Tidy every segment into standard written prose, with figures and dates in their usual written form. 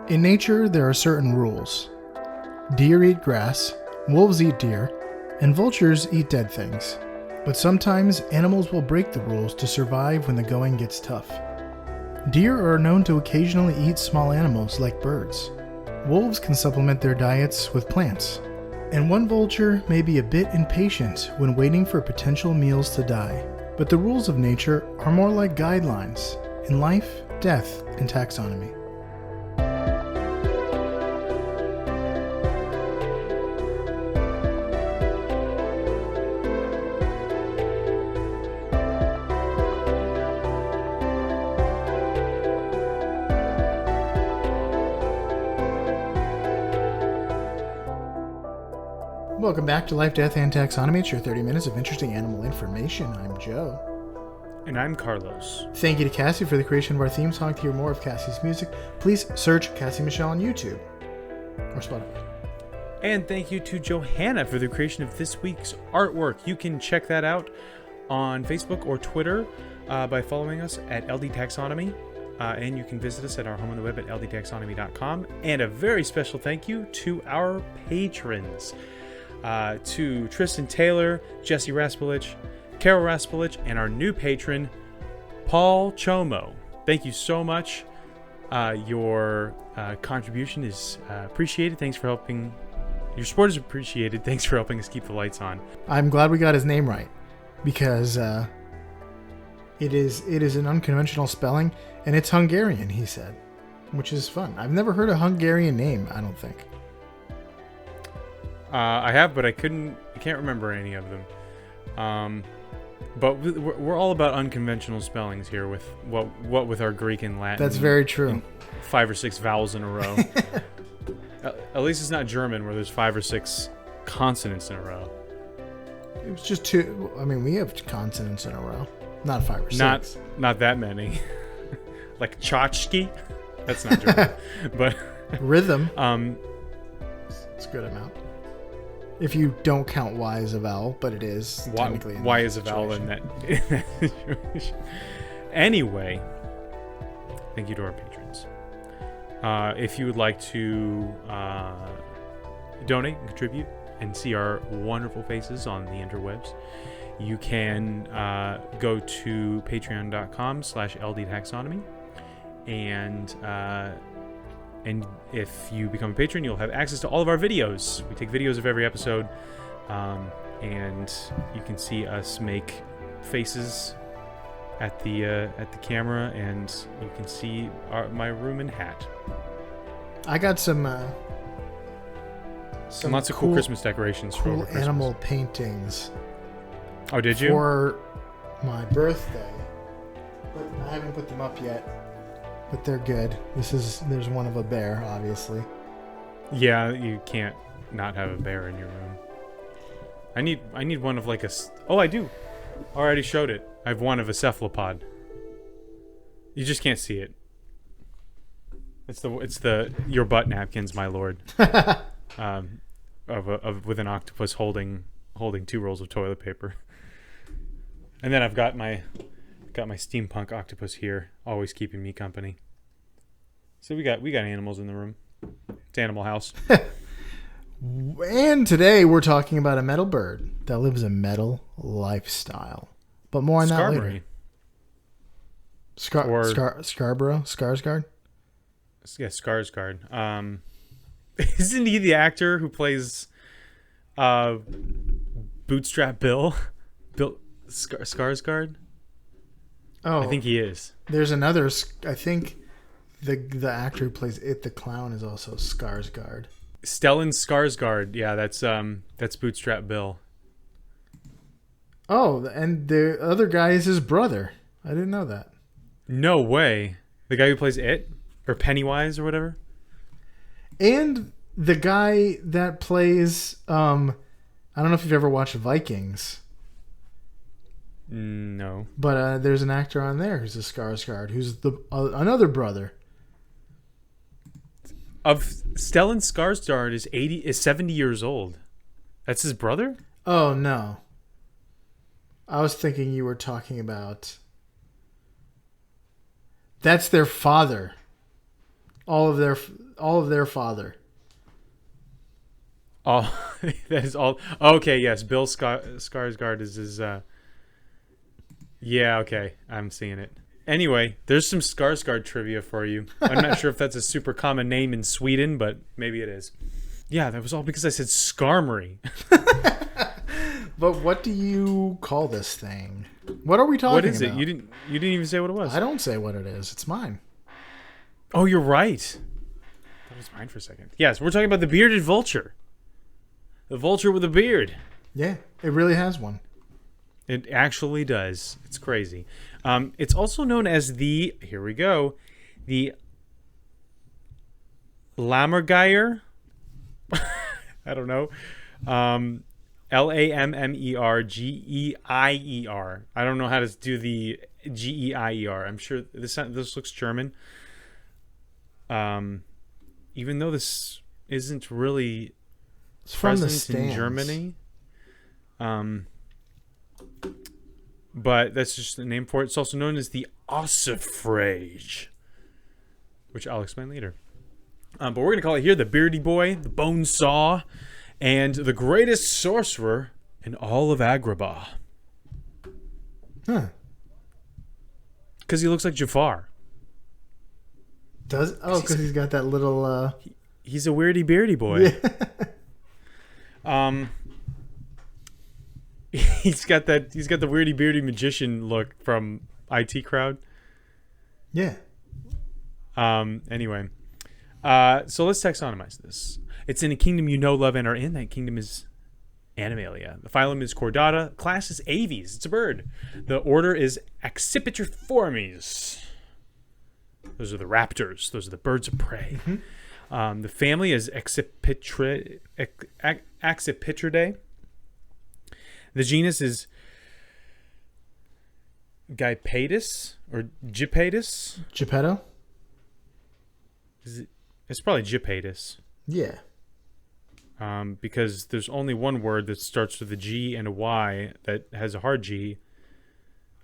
In nature, there are certain rules. Deer eat grass, wolves eat deer, and vultures eat dead things. But sometimes animals will break the rules to survive when the going gets tough. Deer are known to occasionally eat small animals like birds. Wolves can supplement their diets with plants. And one vulture may be a bit impatient when waiting for potential meals to die. But the rules of nature are more like guidelines in life, death, and taxonomy. Welcome back to Life, Death, and Taxonomy. It's your 30 minutes of interesting animal information. I'm Joe. And I'm Carlos. Thank you to Cassie for the creation of our theme song. To hear more of Cassie's music, please search Cassie Michelle on YouTube or Spotify. And thank you to Johanna for the creation of this week's artwork. You can check that out on Facebook or Twitter by following us at LD Taxonomy. And you can visit us at our home on the web at ldtaxonomy.com. And a very special thank you to our patrons. To Tristan Taylor, Jesse Raspolich, Carol Raspolich, and our new patron, Paul Chomo. Thank you so much. Your contribution is appreciated. Thanks for helping. Your support is appreciated. Thanks for helping us keep the lights on. I'm glad we got his name right because it is an unconventional spelling and it's Hungarian, he said, which is fun. I've never heard a Hungarian name, I don't think. I have, but I can't remember any of them. But we're all about unconventional spellings here with what with our Greek and Latin. That's very true. 5 or 6 vowels in a row. At least it's not German where there's 5 or 6 consonants in a row. It was just 2. I mean, we have consonants in a row. Not 5 or 6. Not that many. Like tchotchke. That's not German. But rhythm. It's a good amount. If you don't count Y as a vowel, but it is technically Y is a vowel in that situation. Anyway, thank you to our patrons. If you would like to donate and contribute and see our wonderful faces on the interwebs, you can go to patreon.com/ldtaxonomy and if you become a patron, you'll have access to all of our videos. We take videos of every episode, and you can see us make faces at the camera, and you can see my room and hat. I got some lots of cool Christmas decorations for cool animal paintings. Oh, did you? For my birthday, but I haven't put them up yet. But they're good. There's one of a bear, obviously. Yeah, you can't not have a bear in your room. I need one of like a. Oh, I do. I already showed it. I have one of a cephalopod. You just can't see it. It's the your butt napkins, my lord. With an octopus holding 2 rolls of toilet paper. And then I've got my steampunk octopus here, always keeping me company. So we got animals in the room. It's Animal House. And today we're talking about a metal bird that lives a metal lifestyle. But more on that later. Scarborough? Skarsgård? Yeah, Skarsgård. Isn't he the actor who plays Bootstrap Bill? Skarsgård? Oh, I think he is. There's another. I think the actor who plays It the Clown is also Skarsgård. Stellan Skarsgård. Yeah, that's Bootstrap Bill. Oh, and the other guy is his brother. I didn't know that. No way. The guy who plays It or Pennywise or whatever. And the guy that plays I don't know if you've ever watched Vikings. No. But there's an actor on there who's a Skarsgård, who's another brother. Of Stellan Skarsgård is 70 years old. That's his brother? Oh, no. I was thinking you were talking about... That's their father. all of their father. All that is all. Okay, yes, Bill Skarsgård is his. Yeah, okay, I'm seeing it. Anyway, there's some Skarsgård trivia for you. I'm not sure if that's a super common name in Sweden, but maybe it is. Yeah, that was all because I said Skarmory. But what do you call this thing? What are we talking about? What is it? You didn't even say what it was. I don't say what it is. It's mine. Oh, you're right. That was mine for a second. Yes, we're talking about the bearded vulture. The vulture with a beard. Yeah, it really has one. It actually does. It's crazy. It's also known as the, here we go, the Lammergeier. I don't know. Lammergeier. I don't know how to do the Geier. I'm sure this looks German. Even though this isn't really It's from the present in stands. Germany. But that's just the name for it. It's also known as the ossifrage, which I'll explain later. But we're going to call it here the Beardy Boy, the Bone Saw, and the greatest sorcerer in all of Agrabah. Huh. Because he looks like Jafar. Because he's got that little... He's a weirdy beardy boy. Yeah. He's got the weirdy beardy magician look from IT Crowd. Yeah. Anyway. So let's taxonomize this. It's in a kingdom you know, love, and are in. That kingdom is Animalia. The phylum is Chordata. Class is Aves. It's a bird. The order is Accipitriformes. Those are the raptors. Those are the birds of prey. Mm-hmm. The family is Accipitridae. The genus is Gypaetus or Gypaetus. Geppetto? It's probably Gypaetus. Yeah. Because there's only one word that starts with a G and a Y that has a hard G.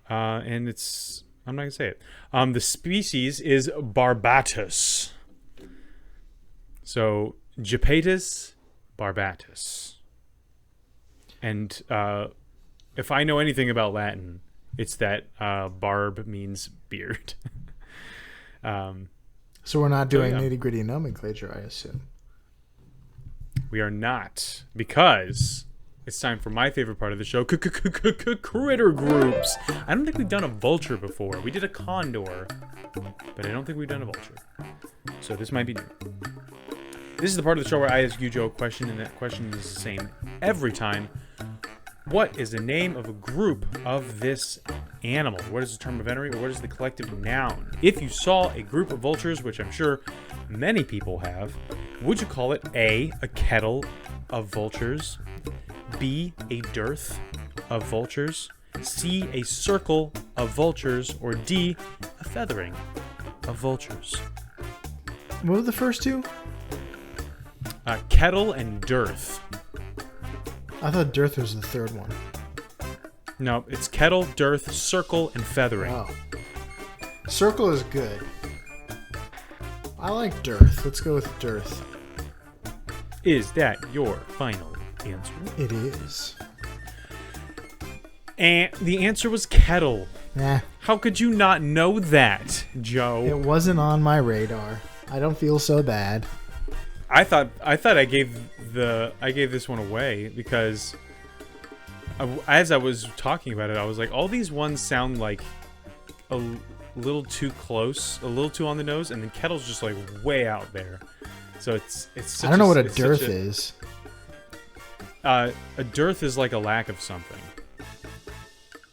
And it's... I'm not going to say it. The species is Barbatus. So, Gypaetus barbatus. And if I know anything about Latin, it's that barb means beard. So we're not doing nitty-gritty nomenclature, I assume. We are not, because it's time for my favorite part of the show, critter groups. I don't think we've done a vulture before. We did a condor, but I don't think we've done a vulture. So this might be new. This is the part of the show where I ask you, Joe, a question, and that question is the same every time. What is the name of a group of this animal? What is the term of venery, or what is the collective noun? If you saw a group of vultures, which I'm sure many people have, would you call it A, a kettle of vultures, B, a dearth of vultures, C, a circle of vultures, or D, a feathering of vultures? What were the first two? Kettle and dearth. I thought dearth was the third one. No, it's kettle, dearth, circle, and feathering. Oh. Circle is good. I like dearth. Let's go with dearth. Is that your final answer? It is. And the answer was kettle. Nah. How could you not know that, Joe? It wasn't on my radar. I don't feel so bad. I thought I gave this one away because as I was talking about it, I was like, all these ones sound like a little too close, a little too on the nose, and then kettle's just like way out there. So it's such I don't know what a dearth is. A dearth is like a lack of something.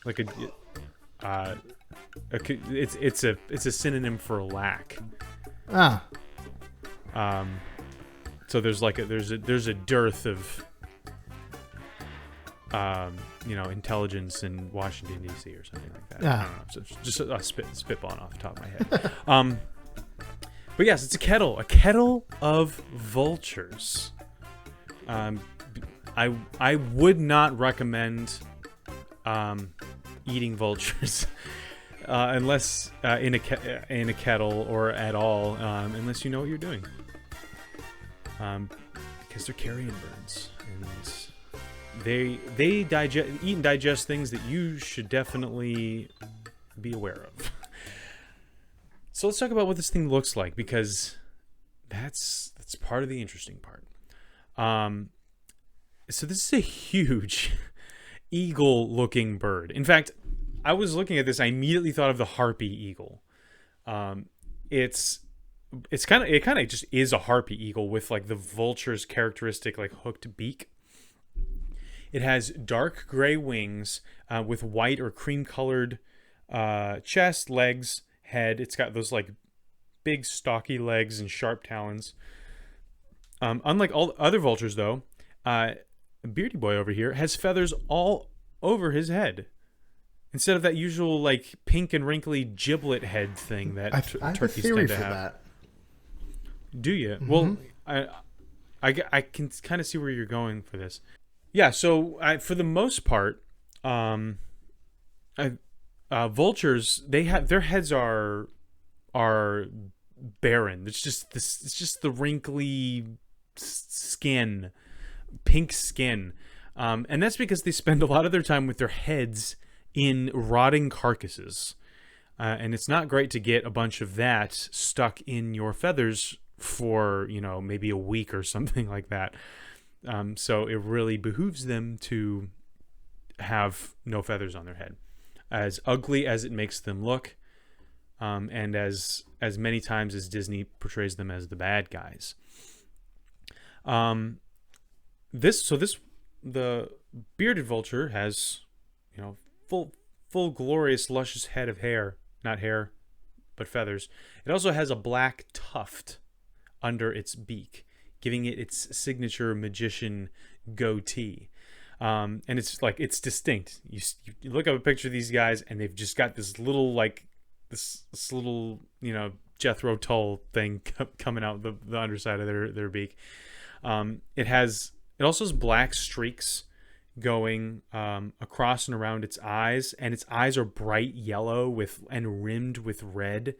Like it's a synonym for lack. Ah. So there's a dearth of intelligence in Washington D.C. or something like that. Yeah. I don't know. So it's just spitballing off the top of my head. But yes, it's a kettle of vultures. I would not recommend eating vultures. unless in a kettle or at all, unless you know what you're doing. Because they're carrion birds, and they eat and digest things that you should definitely be aware of. So let's talk about what this thing looks like, because that's part of the interesting part. So this is a huge eagle-looking bird. In fact, I was looking at this, I immediately thought of the harpy eagle. It kind of just is a harpy eagle with like the vulture's characteristic like hooked beak. It has dark gray wings with white or cream-colored chest, legs, head. It's got those like big stocky legs and sharp talons. Unlike all other vultures, though, Beardy Boy over here has feathers all over his head, instead of that usual like pink and wrinkly giblet head thing that turkeys tend to have. That. Do you? Mm-hmm. Well, I can kind of see where you're going for this. Yeah. So for the most part, vultures, their heads are barren. It's just the wrinkly skin, pink skin, and that's because they spend a lot of their time with their heads in rotting carcasses, and it's not great to get a bunch of that stuck in your feathers for maybe a week or something like that. So it really behooves them to have no feathers on their head, as ugly as it makes them look, and as many times as Disney portrays them as the bad guys. The bearded vulture has, full glorious luscious head of hair, not hair, but feathers. It also has a black tuft under its beak, giving it its signature magician goatee. And it's distinct. You look up a picture of these guys, and they've just got this little this little Jethro Tull thing coming out the underside of their beak. It also has black streaks going across and around its eyes, and its eyes are bright yellow and rimmed with red.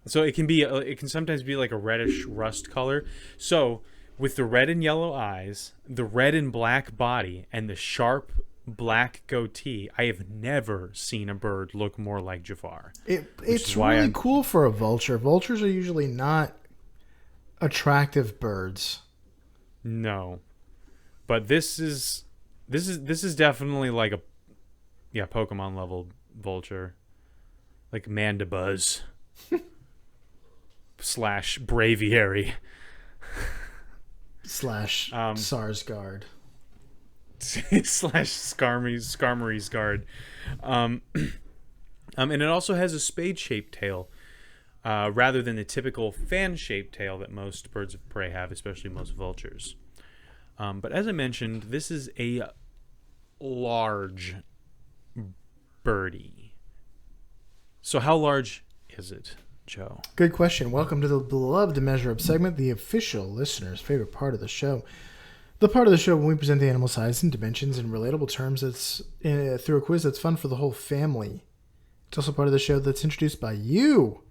So it can sometimes be like a reddish rust color. So with the red and yellow eyes, the red and black body, and the sharp black goatee, I have never seen a bird look more like Jafar. It's really cool for a vulture. Vultures are usually not attractive birds. No, but this is definitely like a Pokemon level vulture, like Mandibuzz / Braviary / Sarsgaard / Skarmory's guard. And it also has a spade-shaped tail, rather than the typical fan-shaped tail that most birds of prey have, especially most vultures. But as I mentioned, this is a large birdie. So how large is it, Joe? Good question. Welcome to the beloved Measure Up segment, the official listener's favorite part of the show. The part of the show when we present the animal size and dimensions in relatable terms that's through a quiz that's fun for the whole family. It's also part of the show that's introduced by you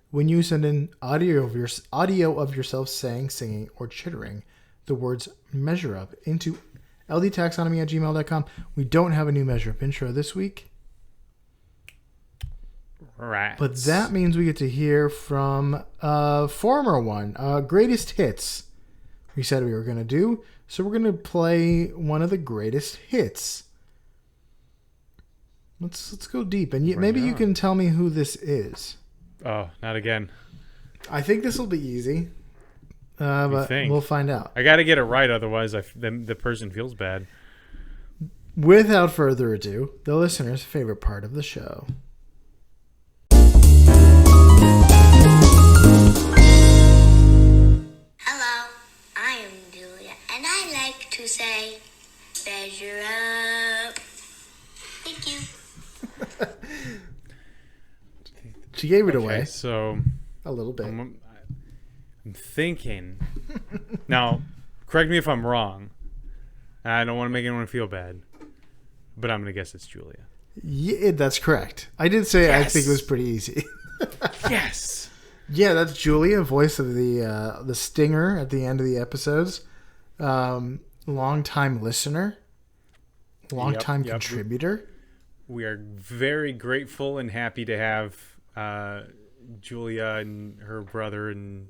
when you send in audio of yourself saying, singing, or chittering the words Measure Up into ldtaxonomy@gmail.com. We don't have a new Measure Up intro this week. Right. But that means we get to hear from a former one, Greatest Hits. We said we were going to do. So we're going to play one of the greatest hits. Let's go deep. And maybe you can tell me who this is. Oh, not again. I think this will be easy. But we'll find out. I got to get it right, otherwise the person feels bad. Without further ado, the listener's favorite part of the show. Hello, I am Julia, and I like to say, measure up. Thank you. She gave it away. So a little bit. I'm thinking. Now, correct me if I'm wrong. I don't want to make anyone feel bad, but I'm going to guess it's Julia. Yeah, that's correct. I did say I think it was pretty easy. Yes. Yeah, that's Julia, voice of the stinger at the end of the episodes. Long-time listener. Long-time contributor. We are very grateful and happy to have Julia and her brother and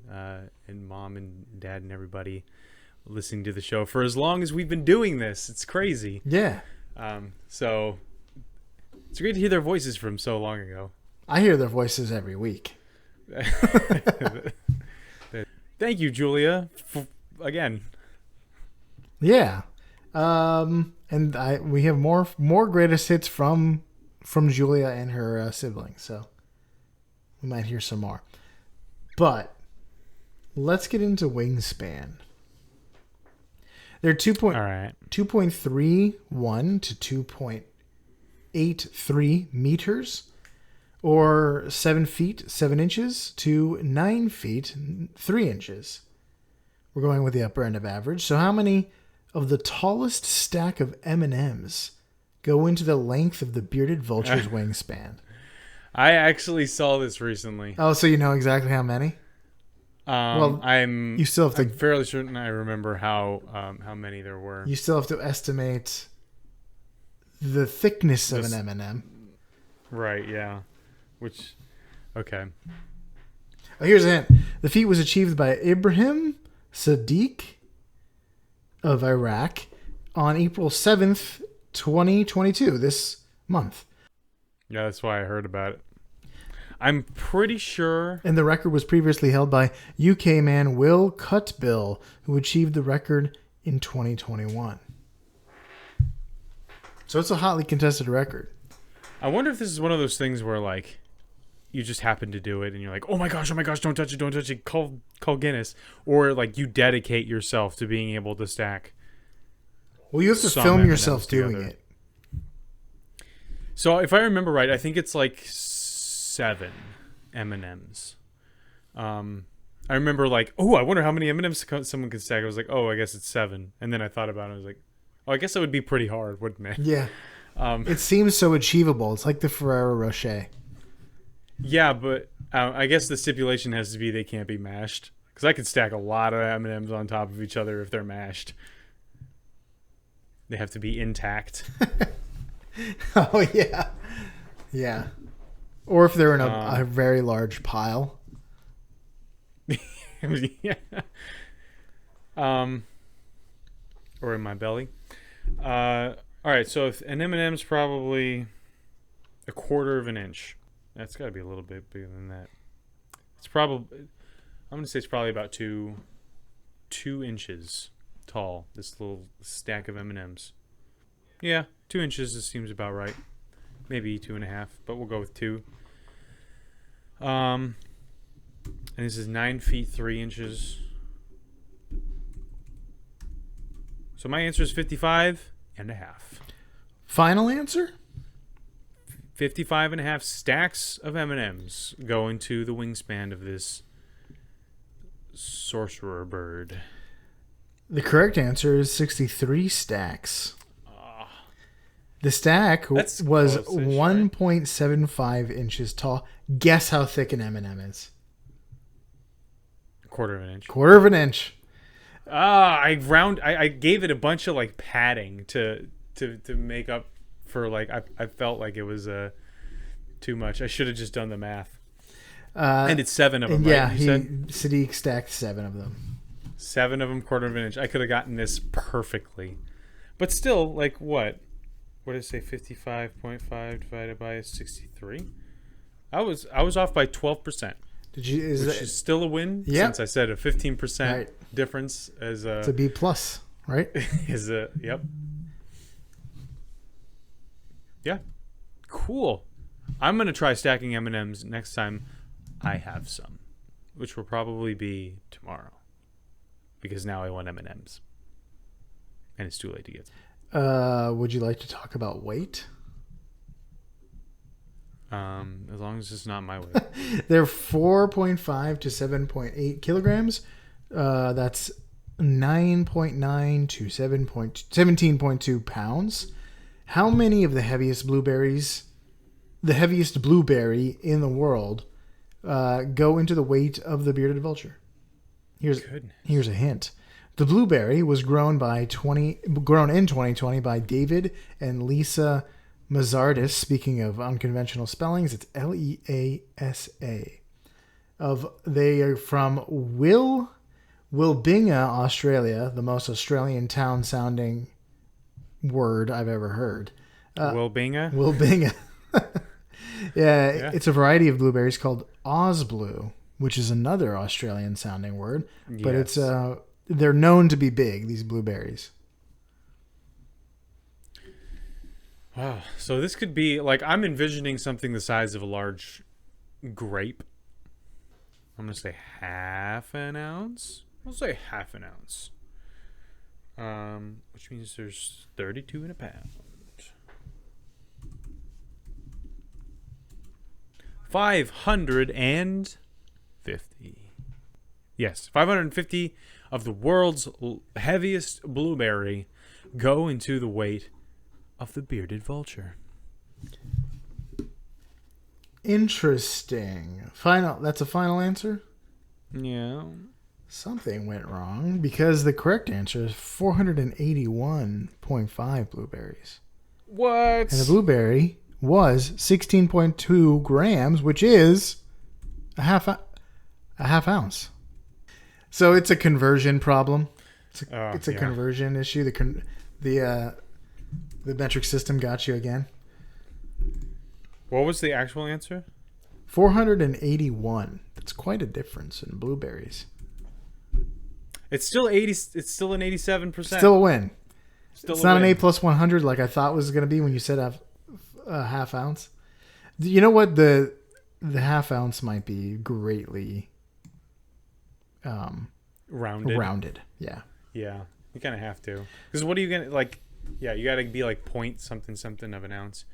mom and dad and everybody listening to the show for as long as we've been doing this. It's crazy. Yeah. So it's great to hear their voices from so long ago. I hear their voices every week. Thank you, Julia, again. Yeah. And we have more greatest hits from Julia and her siblings, so we might hear some more. But let's get into wingspan. They're 2.31 to 2.83 meters, or 7 feet 7 inches to 9 feet 3 inches. We're going with the upper end of average. So how many of the tallest stack of M&Ms go into the length of the bearded vulture's wingspan? I actually saw this recently. Oh, so you know exactly how many? I'm fairly certain I remember how many there were. You still have to estimate the thickness of an M&M. Right, yeah. Okay. Oh, here's a hint. The feat was achieved by Ibrahim Sadiq of Iraq on April 7th, 2022, this month. Yeah, that's why I heard about it. I'm pretty sure... And the record was previously held by UK man Will Cutbill, who achieved the record in 2021. So it's a hotly contested record. I wonder if this is one of those things where, like, you just happen to do it and you're like, oh my gosh, don't touch it, call Guinness. Or, like, you dedicate yourself to being able to stack. Well, you have to film yourself doing it. So if I remember right, I think it's like 7 M&Ms. I remember like, oh, I wonder how many M&Ms someone could stack. I was like, oh, I guess it's 7. And then I thought about it. I was like, oh, I guess it would be pretty hard, wouldn't it? Yeah. It seems so achievable. It's like the Ferrero Rocher. Yeah, but I guess the stipulation has to be they can't be mashed. Because I could stack a lot of M&Ms on top of each other if they're mashed. They have to be intact. Oh, yeah. Yeah. Or if they're in a very large pile. Yeah. Or in my belly. All right, so if an M&M's probably a quarter of an inch. That's got to be a little bit bigger than that. It's probably... I'm going to say it's probably about 2 inches tall, this little stack of M&Ms. Yeah, 2 inches this seems about right. Maybe 2.5, but we'll go with 2. And this is 9 feet 3 inches. So my answer is 55.5. Final answer? 55.5 stacks of M&Ms go into the wingspan of this sorcerer bird. The correct answer is 63 stacks. The stack was 1.75 inches tall. Guess how thick an M&M is? A quarter of an inch. Quarter of an inch. I gave it a bunch of like padding to make up for like I felt like it was too much. I should have just done the math. And it's 7 of them, yeah, right? Sadiq stacked 7 of them. 7 of them, quarter of an inch. I could have gotten this perfectly. But still, like what? What did I say? 55.5 divided by 63? I was off by 12%. Which is still a win. Yeah. Since I said a 15% right. difference as a... It's a B+, right? Yep. Yeah. Cool. I'm going to try stacking M&Ms next time I have some, which will probably be tomorrow. Because now I want M&Ms. And it's too late to get them. Would you like to talk about weight? As long as it's not my weight. They're 4.5 to 7.8 kilograms. That's 9.9 to 17.2 pounds. How many of the heaviest blueberry in the world, go into the weight of the bearded vulture? Here's a hint. The blueberry was grown in 2020 by David and Lisa Mazardis. Speaking of unconventional spellings, it's Leasa. They are from Wilbinga, Australia, the most Australian town sounding word I've ever heard. Wilbinga? Wilbinga. Yeah, it's a variety of blueberries called Osblue, which is another Australian sounding word, but it's they're known to be big, these blueberries. Wow. So this could be like, I'm envisioning something the size of a large grape. I'm going to say half an ounce. We'll say half an ounce. Which means there's 32 in a pound. 550. Yes, 550 of the world's heaviest blueberry go into the weight of the bearded vulture. Interesting. That's a final answer? Yeah. Something went wrong because the correct answer is 481.5 blueberries. What? And the blueberry was 16.2 grams, which is a half ounce. So it's a conversion problem. It's a conversion issue. The metric system got you again. What was the actual answer? 481. That's quite a difference in blueberries. It's still 80. It's still an 87%. Still a win. Still it's a not win. an A plus 100 like I thought it was going to be when you said a half ounce. You know what? The half ounce might be greatly rounded. Yeah. Yeah. You kind of have to. Because what are you going to, like, yeah, you got to be like point something of an ounce.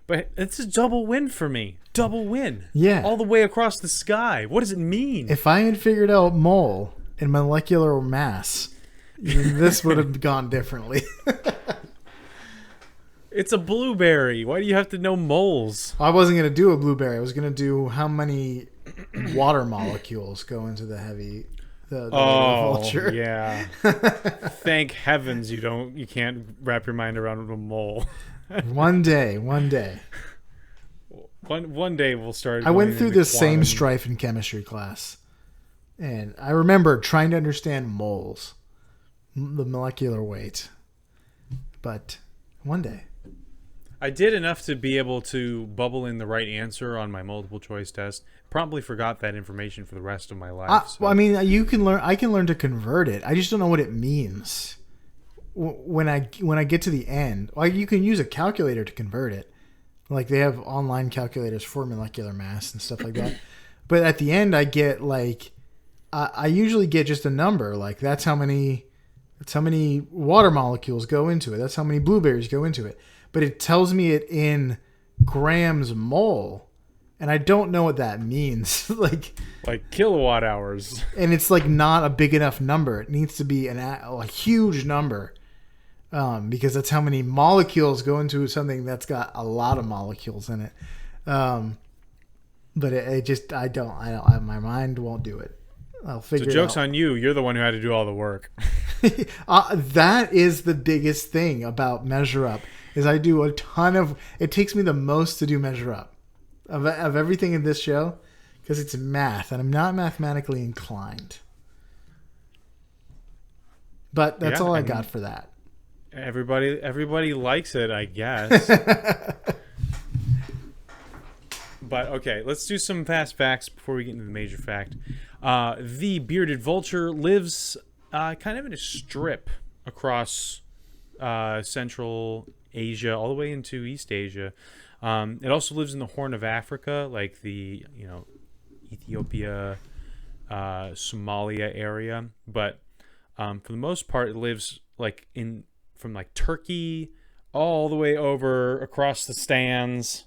But it's a double win for me. Double win. Yeah. All the way across the sky. What does it mean? If I had figured out mole and molecular mass, this would have gone differently. It's a blueberry. Why do you have to know moles? I wasn't going to do a blueberry. I was going to do how many water molecules go into the heavy the vulture. Yeah. Thank heavens you can't wrap your mind around a mole. One day. One day we'll start. I went through this quantum. same strife in chemistry class, and I remember trying to understand moles, the molecular weight. But one day, I did enough to be able to bubble in the right answer on my multiple choice test. Promptly forgot that information for the rest of my life. well, I mean, you can learn. I can learn to convert it. I just don't know what it means. When I get to the end, like, you can use a calculator to convert it. Like, they have online calculators for molecular mass and stuff like that. But at the end, I get like, I usually get just a number. Like, that's how many water molecules go into it. That's how many blueberries go into it. But it tells me it in grams mole, and I don't know what that means. like kilowatt hours. And it's like not a big enough number. It needs to be a huge number. Because that's how many molecules go into something that's got a lot of molecules in it. But my mind won't do it. I'll figure it out. So joke's on you. You're the one who had to do all the work. That is the biggest thing about Measure Up, is I do a ton of, it takes me the most to do Measure Up of everything in this show, because it's math and I'm not mathematically inclined. But that's all I got for that. Everybody likes it, I guess. But okay, let's do some fast facts before we get into the major fact. The bearded vulture lives kind of in a strip across Central Asia all the way into East Asia. It also lives in the Horn of Africa, like the Ethiopia, Somalia area. But for the most part, it lives like from like Turkey all the way over across the stands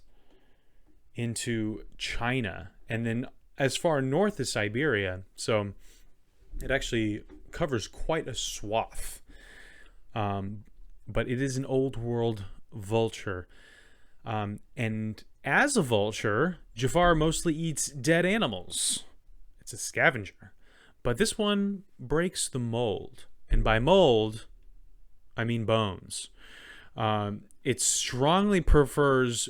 into China, and then as far north as Siberia. So it actually covers quite a swath. But it is an old world vulture. And as a vulture, Jafar mostly eats dead animals. It's a scavenger. But this one breaks the mold. And by mold, I mean bones. It strongly prefers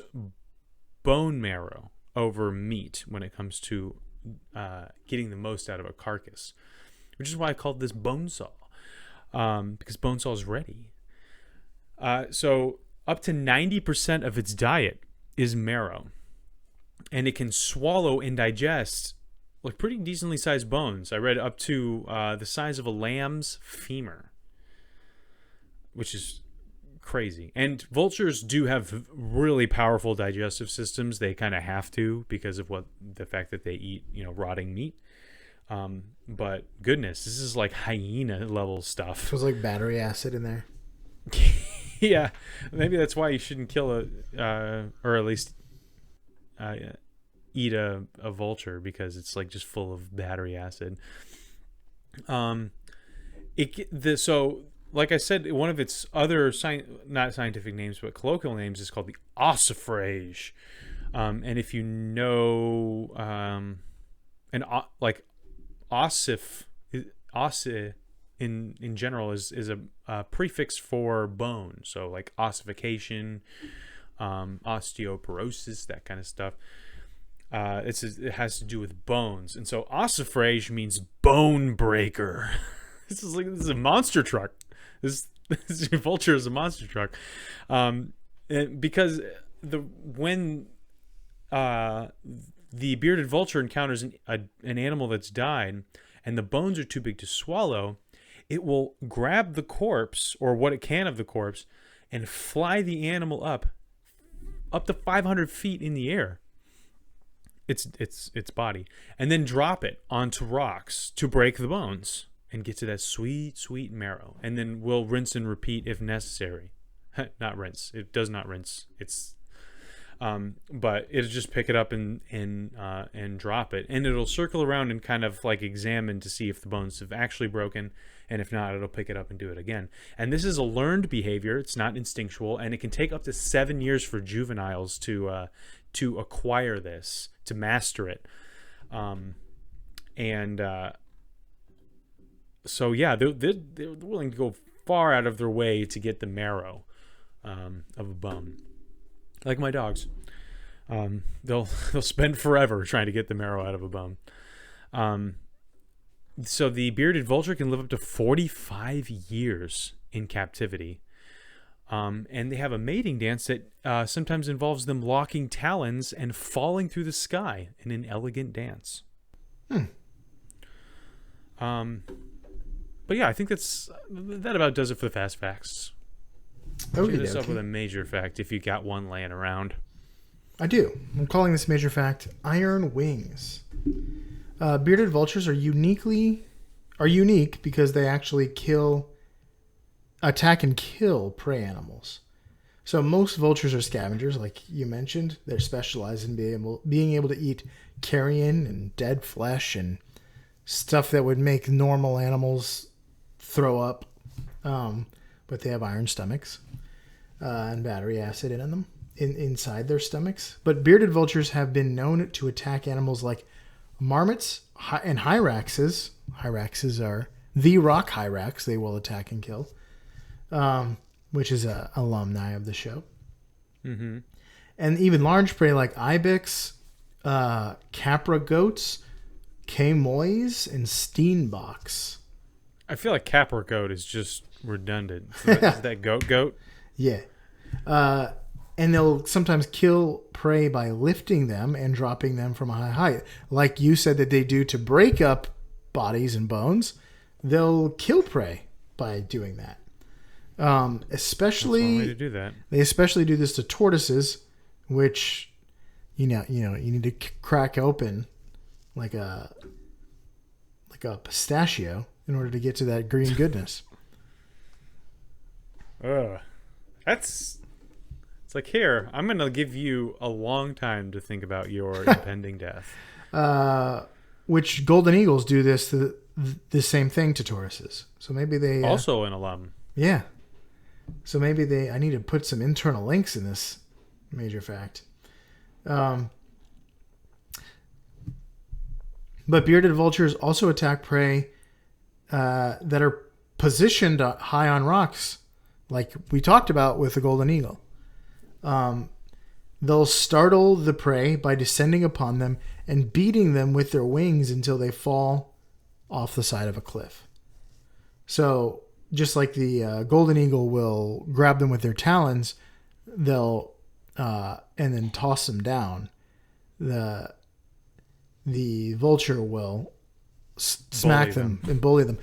bone marrow over meat when it comes to getting the most out of a carcass, which is why I called this bone saw, because bone saw is ready. So up to 90% of its diet is marrow, and it can swallow and digest like pretty decently sized bones. I read up to the size of a lamb's femur, which is crazy. And vultures do have really powerful digestive systems. They kind of have to because of the fact that they eat, rotting meat. But goodness, this is like hyena level stuff. Feels like battery acid in there. Yeah, maybe that's why you shouldn't kill or at least eat a vulture, because it's like just full of battery acid. So like I said, one of its other not scientific names but colloquial names is called the ossifrage. And if you know, like ossi in general is a prefix for bone. So like ossification, osteoporosis, that kind of stuff. It has to do with bones. And so ossifrage means bone breaker. This is a monster truck. This vulture is a monster truck. Because when the bearded vulture encounters an animal that's died and the bones are too big to swallow, it will grab the corpse, or what it can of the corpse, and fly the animal up to 500 feet in the air. Its body, and then drop it onto rocks to break the bones and get to that sweet, sweet marrow. And then we'll rinse and repeat if necessary. Not rinse. It does not rinse. But it'll just pick it up and drop it, and it'll circle around and kind of like examine to see if the bones have actually broken, and if not, it'll pick it up and do it again. And this is a learned behavior. It's not instinctual, and it can take up to 7 years for juveniles to acquire this, to master it. So yeah, they're willing to go far out of their way to get the marrow of a bone. Like my dogs, they'll spend forever trying to get the marrow out of a bone. So the bearded vulture can live up to 45 years in captivity. And they have a mating dance that sometimes involves them locking talons and falling through the sky in an elegant dance. But yeah, I think that about does it for the fast facts. Hit us up with a major fact if you got one laying around. I do. I'm calling this major fact iron wings. Bearded vultures are unique because they actually attack and kill prey animals. So most vultures are scavengers, like you mentioned. They're specialized in being able to eat carrion and dead flesh and stuff that would make normal animals throw up. But they have iron stomachs and battery acid in them inside their stomachs. But bearded vultures have been known to attack animals like marmots and hyraxes. Hyraxes are the rock hyrax. They will attack and kill, which is a alumni of the show. Mm-hmm. And even large prey like ibex, capra goats, camoys, and steenbocks. I feel like capra goat is just redundant. So is that goat? Yeah. And they'll sometimes kill prey by lifting them and dropping them from a high height. Like you said that they do to break up bodies and bones, they'll kill prey by doing that. Especially, that's one way to do that. They especially do this to tortoises, which you need to crack open like a pistachio in order to get to that green goodness. It's like, here, I'm going to give you a long time to think about your impending death. Which golden eagles do the same thing to tortoises. So maybe they... also an alum. Yeah. So maybe I need to put some internal links in this major fact. But bearded vultures also attack prey that are positioned high on rocks, like we talked about with the golden eagle. They'll startle the prey by descending upon them and beating them with their wings until they fall off the side of a cliff. So just like the golden eagle will grab them with their talons, they'll and then toss them down. The vulture will smack them and bully them.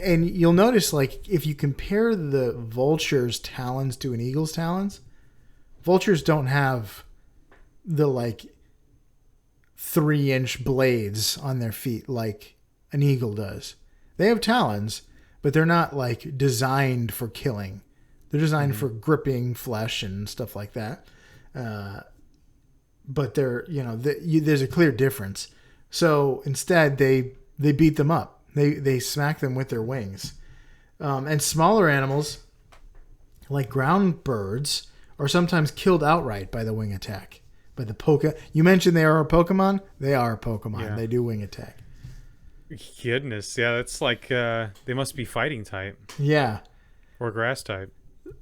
And you'll notice, like, if you compare the vulture's talons to an eagle's talons, vultures don't have the, like, 3-inch blades on their feet like an eagle does. They have talons, but they're not, like, designed for killing. They're designed for gripping flesh and stuff like that. But they're, there's a clear difference. So instead, they beat them up. They smack them with their wings. And smaller animals, like ground birds, are sometimes killed outright by the wing attack. By the You mentioned they are a Pokemon? They are a Pokemon. Yeah. They do wing attack. Goodness, yeah, that's like they must be fighting type. Yeah. Or grass type.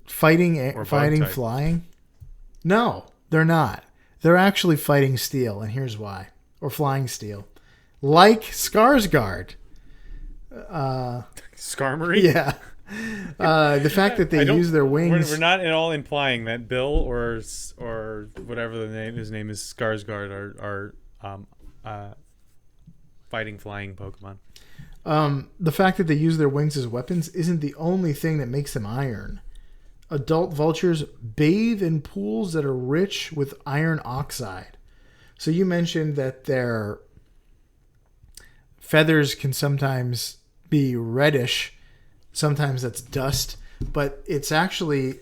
Fighting flying? No, they're not. They're actually fighting steel, and here's why. Or flying steel. Like Skarsgård. Skarmory? Yeah. The fact that they use their wings. We're not at all implying that Bill or whatever his name is, Skarsgård, are fighting flying Pokemon. The fact that they use their wings as weapons isn't the only thing that makes them iron. Adult vultures bathe in pools that are rich with iron oxide. So you mentioned that their feathers can sometimes be reddish. Sometimes that's dust. But it's actually,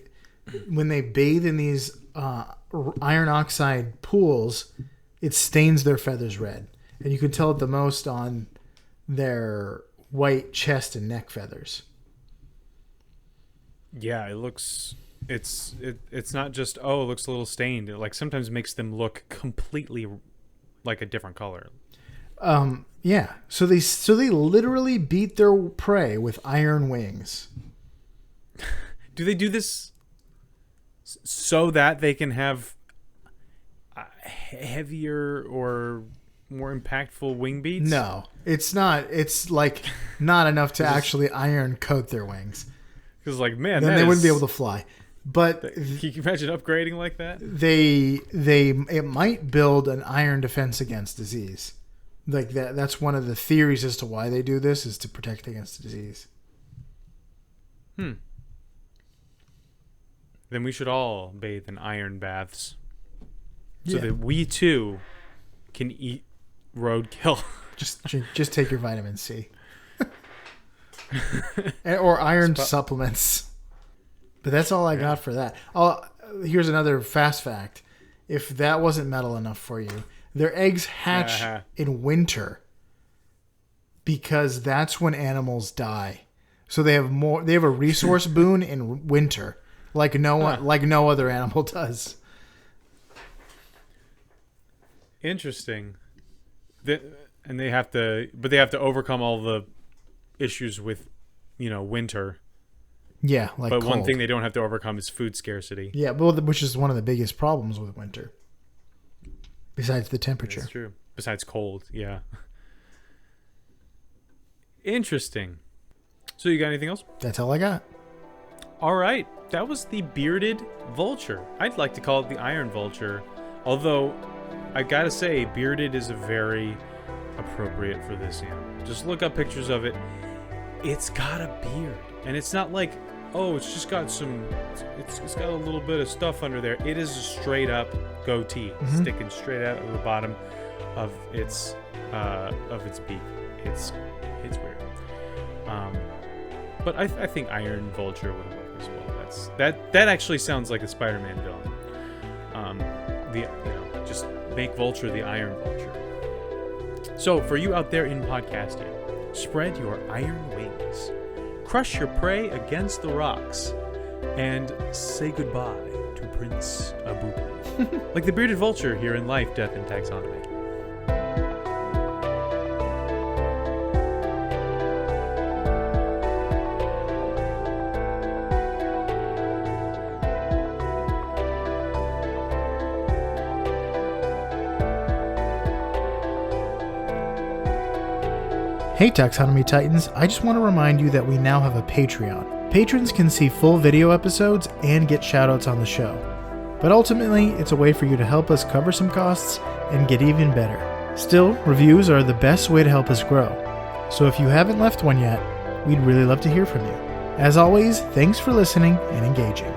when they bathe in these iron oxide pools, it stains their feathers red. And you can tell it the most on their white chest and neck feathers. Yeah, it looks. It's not just it looks a little stained. It like sometimes makes them look completely like a different color. Yeah. So they literally beat their prey with iron wings. Do they do this so that they can have heavier or more impactful wing beats? No, it's not. It's like not enough to actually iron coat their wings. Because, like, man, then they wouldn't be able to fly. But can you imagine upgrading like that? It might build an iron defense against disease. Like that. That's one of the theories as to why they do this, is to protect against disease. Then we should all bathe in iron baths, so that we too can eat roadkill. Just take your vitamin C. Or iron supplements. But that's all I got for that. Here's another fast fact. If that wasn't metal enough for you, their eggs hatch in winter because that's when animals die. So they have a resource boon in winter, like no other animal does. Interesting. And they have to overcome all the issues with, winter. Yeah, like but cold. one thing they don't have to overcome is food scarcity. Yeah, well, which is one of the biggest problems with winter. Besides the temperature. That's true. Besides cold, yeah. Interesting. So you got anything else? That's all I got. All right. That was the bearded vulture. I'd like to call it the iron vulture. Although, I gotta say, bearded is very appropriate for this animal. Just look up pictures of it. It's got a beard. And it's not like, it's just got it's got a little bit of stuff under there. It is a straight up goatee sticking straight out of the bottom of its beak. It's weird. But I think Iron Vulture would work as well. That actually sounds like a Spider-Man villain. Just make Vulture the Iron Vulture. So for you out there in podcasting, spread your iron wings. Crush your prey against the rocks. and say goodbye to Prince Abu. Like the bearded vulture here in Life, Death, and Taxonomy. Hey Taxonomy Titans, I just want to remind you that we now have a Patreon. Patrons can see full video episodes and get shoutouts on the show. But ultimately, it's a way for you to help us cover some costs and get even better. Still, reviews are the best way to help us grow. So if you haven't left one yet, we'd really love to hear from you. As always, thanks for listening and engaging.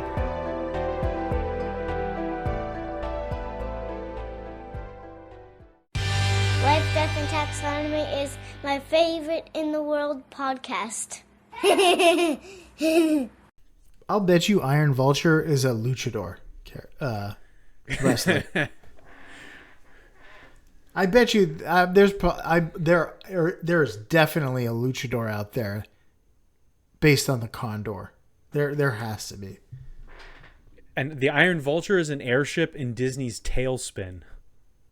Life, Death, and Taxonomy is my favorite in the world podcast. I'll bet you Iron Vulture is a luchador wrestler. I bet you there's definitely a luchador out there based on the Condor. There has to be. And the Iron Vulture is an airship in Disney's Tailspin.